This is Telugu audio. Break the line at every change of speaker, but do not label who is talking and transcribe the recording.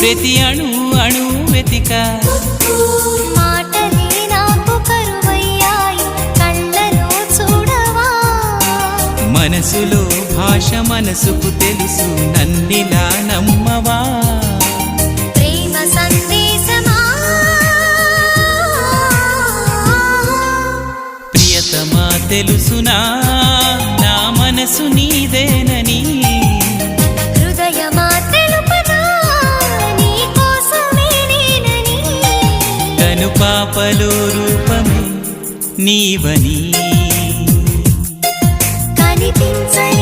ప్రతి అణు అణు వెతిక
మాటలే నాకు కరువయ్యాయి కళ్ళలో చూడవా
మనసులో భాష మనసుకు తెలుసు నన్నిలా నమ్మవా
ప్రేమ సందేశమా
ప్రియతమా తెలుసునా నా మనసు నీదేనని
హృదయమా తెలుపనా నీ కోసమే నేనని
కను పాపలో రూపమే నీవని
కనిపించని